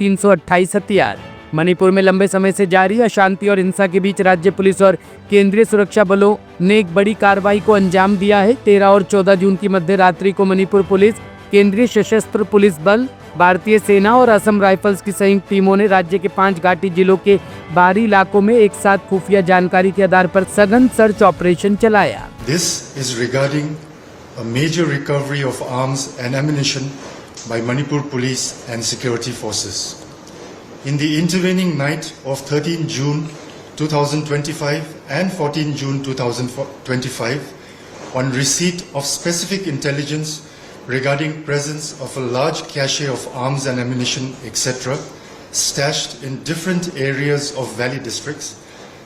328 हथियार। मणिपुर में लंबे समय से जारी अशांति और हिंसा के बीच राज्य पुलिस और केंद्रीय सुरक्षा बलों ने एक बड़ी कार्रवाई को अंजाम दिया है। 13 और 14 जून की मध्य रात्रि को मणिपुर पुलिस, केंद्रीय सशस्त्र पुलिस बल, भारतीय सेना और असम राइफल्स की संयुक्त टीमों ने राज्य के 5 घाटी जिलों के बाहरी इलाकों में एक साथ खुफिया जानकारी के आधार पर सघन सर्च ऑपरेशन चलाया। This is regarding a major recovery of arms and ammunition by Manipur police and security forces. In the intervening night of 13 June 2025 and 14 June 2025, on receipt of specific intelligence regarding presence of a large cache of arms and ammunition, etc., stashed in different areas of valley districts,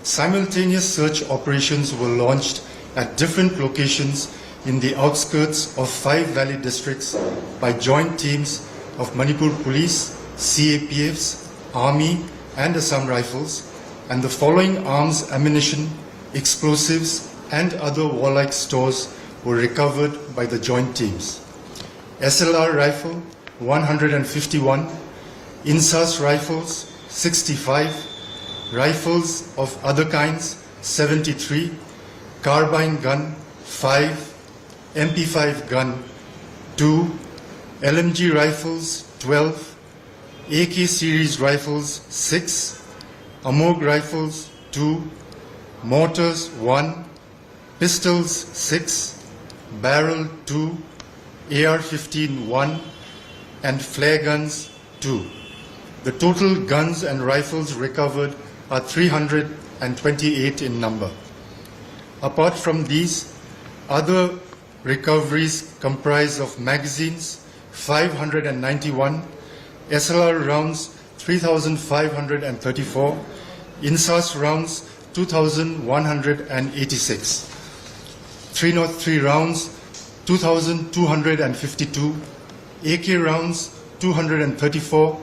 simultaneous search operations were launched at different locations in the outskirts of 5 valley districts by joint teams of Manipur Police, CAPFs, Army and Assam Rifles, and the following arms, ammunition, explosives and other warlike stores were recovered by the joint teams. SLR rifle 151, INSAS rifles 65, rifles of other kinds 73, carbine gun 5, MP5 gun 2, LMG rifles 12, AK series rifles 6, AMOG rifles 2, mortars 1, pistols 6, barrel 2, AR-15 1 and flare guns 2. The total guns and rifles recovered are 328 in number. Apart from these, other recoveries comprise of magazines 591, SLR rounds 3,534, INSAS rounds 2,186, 303 rounds 2,252, AK rounds 234,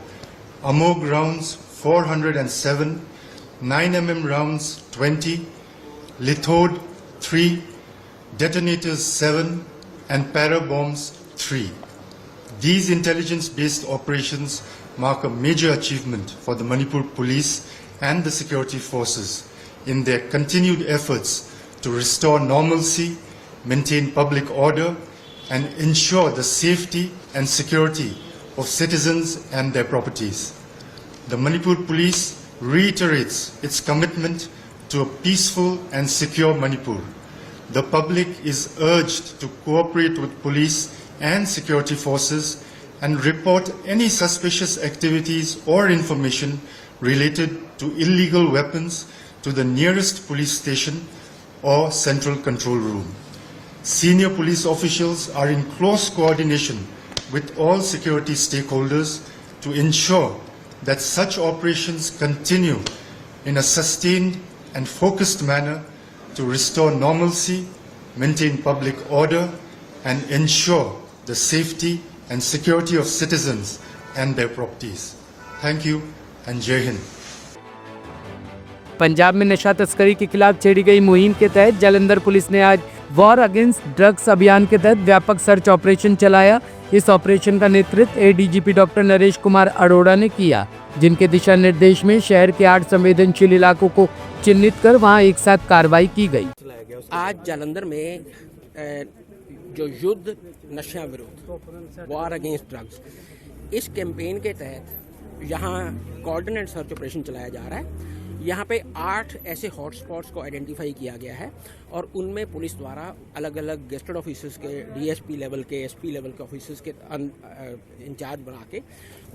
AMOG rounds 407, 9mm rounds 20, Lithode 3, detonators 7 and para bombs 3. These intelligence-based operations mark a major achievement for the Manipur police and the security forces in their continued efforts to restore normalcy, maintain public order, and ensure the safety and security of citizens and their properties. The Manipur police reiterates its commitment to a peaceful and secure Manipur. The public is urged to cooperate with police and security forces and report any suspicious activities or information related to illegal weapons to the nearest police station or central control room. Senior police officials are in close coordination with all security stakeholders to ensure that such operations continue in a sustained and focused manner to restore normalcy, maintain public order, and ensure the safety and security of citizens and their properties. Thank you and Jai Hind. Punjab में नशा तस्करी के खिलाफ छेड़ी गई मुहिम के तहत जालंधर पुलिस ने आज वॉर अगेंस्ट ड्रग्स अभियान के तहत व्यापक सर्च ऑपरेशन चलाया। इस ऑपरेशन का नेतृत्व एडीजीपी डॉक्टर नरेश कुमार अरोड़ा ने किया, जिनके दिशा निर्देश में शहर के 8 संवेदनशील इलाकों को चिन्हित कर वहां एक साथ कार्रवाई की गई। आज जालंधर में जो युद्ध नशा विरुद्ध वॉर अगेंस्ट ड्रग्स, इस कैंपेन के तहत यहाँ कोऑर्डिनेट सर्च ऑपरेशन चलाया जा रहा है। यहाँ पे 8 ऐसे हॉटस्पॉट्स को आइडेंटिफाई किया गया है और उनमें पुलिस द्वारा अलग अलग गेस्टेड ऑफिसर्स के, डीएसपी लेवल के, एसपी लेवल के ऑफिसर्स के इंचार्ज बना के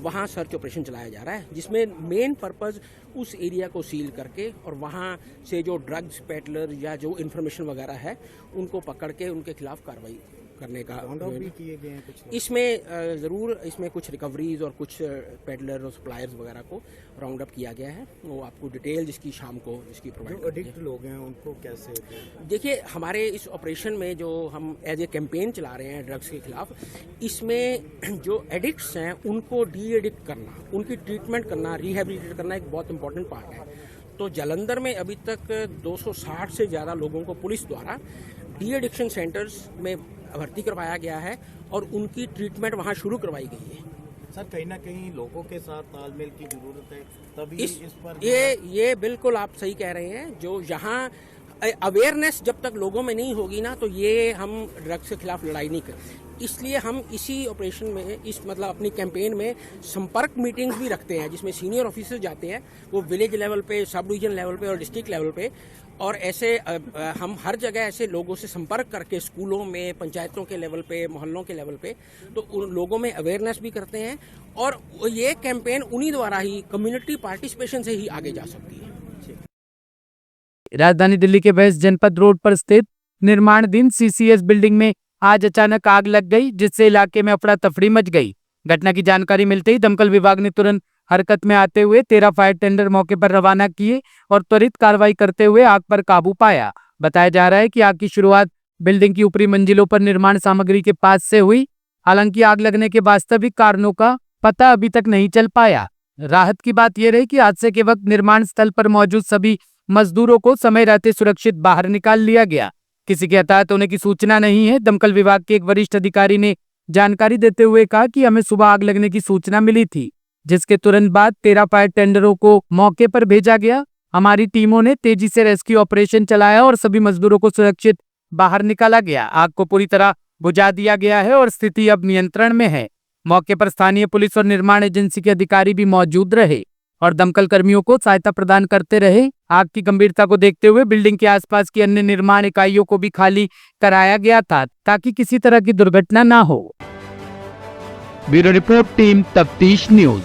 वहाँ सर्च ऑपरेशन चलाया जा रहा है, जिसमें मेन पर्पस उस एरिया को सील करके और वहाँ से जो ड्रग्स पेडलर या जो इन्फॉर्मेशन वगैरह है उनको पकड़ के उनके खिलाफ कार्रवाई करने का भी किए गए हैं। कुछ इसमें ज़रूर इसमें कुछ रिकवरीज और कुछ पेडलर और सप्लायर्स वगैरह को राउंड अप किया गया है। वो आपको डिटेल जिसकी शाम को जिसकी प्रोवाइड एडिक्ट लोग हैं उनको कैसे देखिए, हमारे इस ऑपरेशन में जो हम एज ए कैंपेन चला रहे हैं ड्रग्स के खिलाफ, इसमें जो एडिक्ट्स हैं उनको डी एडिक्ट करना, उनकी ट्रीटमेंट करना, रिहेबिलिटेट करना एक बहुत इंपॉर्टेंट पार्ट है। तो जालंधर में अभी तक 260 से ज़्यादा लोगों को पुलिस द्वारा डी एडिक्शन सेंटर्स में भर्ती करवाया गया है और उनकी ट्रीटमेंट वहाँ शुरू करवाई गई है। सर कहीं ना कहीं लोगों के साथ तालमेल की जरूरत है, तभी इस इस पर ये बिल्कुल आप सही कह रहे हैं। जो यहाँ अवेयरनेस जब तक लोगों में नहीं होगी ना, तो ये हम ड्रग्स के खिलाफ लड़ाई नहीं कर। इसलिए हम इसी ऑपरेशन में, इस मतलब अपनी कैंपेन में संपर्क मीटिंग्स भी रखते हैं, जिसमें सीनियर ऑफिसर जाते हैं, वो विलेज लेवल पे, सब डिवीजन लेवल पे और डिस्ट्रिक्ट लेवल पे। और ऐसे हम हर जगह ऐसे लोगों से संपर्क करके स्कूलों में, पंचायतों के लेवल पे, मोहल्लों के लेवल पे, तो उन लोगों में अवेयरनेस भी करते हैं। और ये कैंपेन उन्हीं द्वारा ही, कम्युनिटी पार्टिसिपेशन से ही आगे जा सकती है। राजधानी दिल्ली के वेस्ट जनपद रोड पर स्थित निर्माणाधीन सीसीएस बिल्डिंग में आज अचानक आग लग गई, जिससे इलाके में अफरा तफरी मच गई। घटना की जानकारी मिलते ही दमकल विभाग ने तुरंत हरकत में आते हुए 13 फायर टेंडर मौके पर रवाना किए और त्वरित कार्रवाई करते हुए आग पर काबू पाया। बताया जा रहा है कि आग की शुरुआत बिल्डिंग की ऊपरी मंजिलों पर निर्माण सामग्री के पास से हुई। हालांकि आग लगने के वास्तविक कारणों का पता अभी तक नहीं चल पाया। राहत की बात यह रही कि हादसे के वक्त निर्माण स्थल पर मौजूद सभी मजदूरों को समय रहते सुरक्षित बाहर निकाल लिया गया। किसी के हताहत होने की सूचना नहीं है। दमकल विभाग के एक वरिष्ठ अधिकारी ने जानकारी देते हुए कहा कि हमें सुबह आग लगने की सूचना मिली थी, जिसके तुरंत बाद 13 फायर टेंडरों को मौके पर भेजा गया। हमारी टीमों ने तेजी से रेस्क्यू ऑपरेशन चलाया और सभी मजदूरों को सुरक्षित बाहर निकाला गया। आग को पूरी तरह बुझा दिया गया है और स्थिति अब नियंत्रण में है। मौके पर स्थानीय पुलिस और निर्माण एजेंसी के अधिकारी भी मौजूद रहे और दमकल कर्मियों को सहायता प्रदान करते रहे। आग की गंभीरता को देखते हुए बिल्डिंग के आसपास की अन्य निर्माण इकाइयों को भी खाली कराया गया था, ताकि किसी तरह की दुर्घटना ना हो। ब्यूरो रिपोर्ट, टीम तफ्तीश न्यूज।